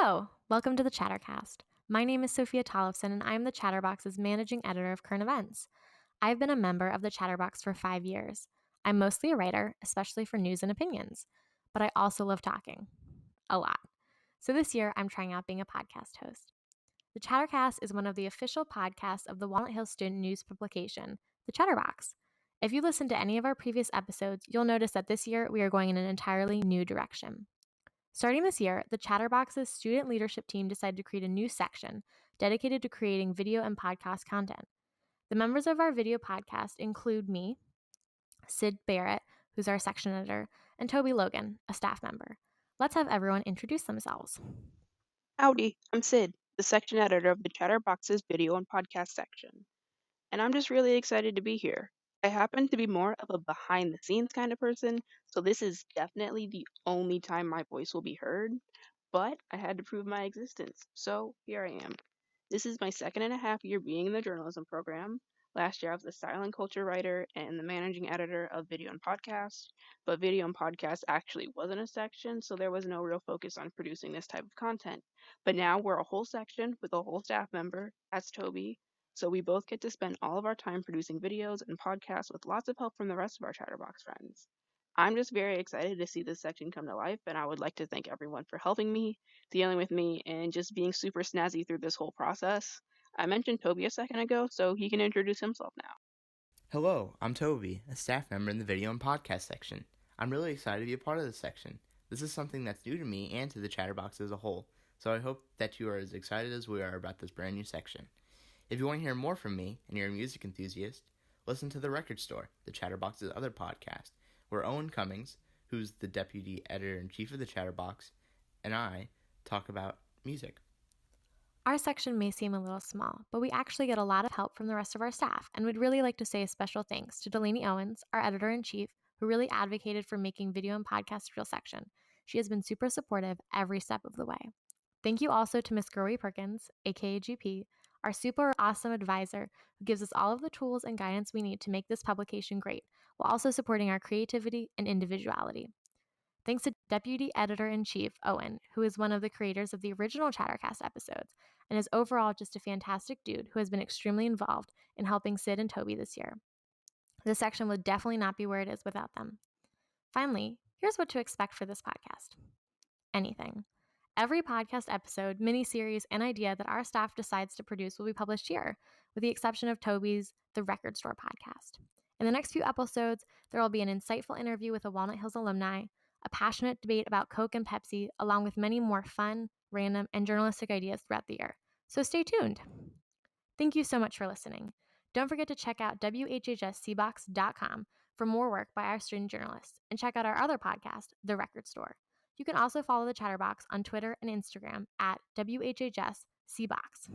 Hello, welcome to the Chattercast. My name is Sophia Tollefson, and I am the Chatterbox's managing editor of current events. I've been a member of the Chatterbox for 5 years. I'm mostly a writer, especially for news and opinions, but I also love talking. A lot. So this year, I'm trying out being a podcast host. The Chattercast is one of the official podcasts of the Walnut Hills student news publication, the Chatterbox. If you listen to any of our previous episodes, you'll notice that this year we are going in an entirely new direction. Starting this year, the Chatterbox's student leadership team decided to create a new section dedicated to creating video and podcast content. The members of our video podcast include me, Sid Barrett, who's our section editor, and Toby Logan, a staff member. Let's have everyone introduce themselves. Howdy, I'm Sid, the section editor of the Chatterbox's video and podcast section, and I'm just really excited to be here. I happen to be more of a behind the scenes kind of person, so this is definitely the only time my voice will be heard, but I had to prove my existence, so here I am. This is my 2.5 year being in the journalism program. Last year, I was a silent culture writer and the managing editor of Video and Podcast, but Video and Podcast actually wasn't a section, so there was no real focus on producing this type of content. But now we're a whole section with a whole staff member, that's Toby, so we both get to spend all of our time producing videos and podcasts with lots of help from the rest of our Chatterbox friends. I'm just very excited to see this section come to life, and I would like to thank everyone for helping me, dealing with me, and just being super snazzy through this whole process. I mentioned Toby a second ago, so he can introduce himself now. Hello, I'm Toby, a staff member in the video and podcast section. I'm really excited to be a part of this section. This is something that's new to me and to the Chatterbox as a whole, so I hope that you are as excited as we are about this brand new section. If you want to hear more from me and you're a music enthusiast, listen to The Record Store, the Chatterbox's other podcast, where Owen Cummings, who's the deputy editor-in-chief of the Chatterbox, and I talk about music. Our section may seem a little small, but we actually get a lot of help from the rest of our staff, and we'd really like to say a special thanks to Delaney Owens, our editor-in-chief, who really advocated for making video and podcast a real section. She has been super supportive every step of the way. Thank you also to Miss Growy Perkins, aka GP, our super awesome advisor who gives us all of the tools and guidance we need to make this publication great, while also supporting our creativity and individuality. Thanks to Deputy Editor-in-Chief Owen, who is one of the creators of the original Chattercast episodes, and is overall just a fantastic dude who has been extremely involved in helping Sid and Toby this year. This section would definitely not be where it is without them. Finally, here's what to expect for this podcast. Anything. Every podcast episode, mini-series, and idea that our staff decides to produce will be published here, with the exception of Toby's The Record Store podcast. In the next few episodes, there will be an insightful interview with a Walnut Hills alumni, a passionate debate about Coke and Pepsi, along with many more fun, random, and journalistic ideas throughout the year. So stay tuned. Thank you so much for listening. Don't forget to check out WHHSCbox.com for more work by our student journalists, and check out our other podcast, The Record Store. You can also follow the Chatterbox on Twitter and Instagram at WHHSCbox.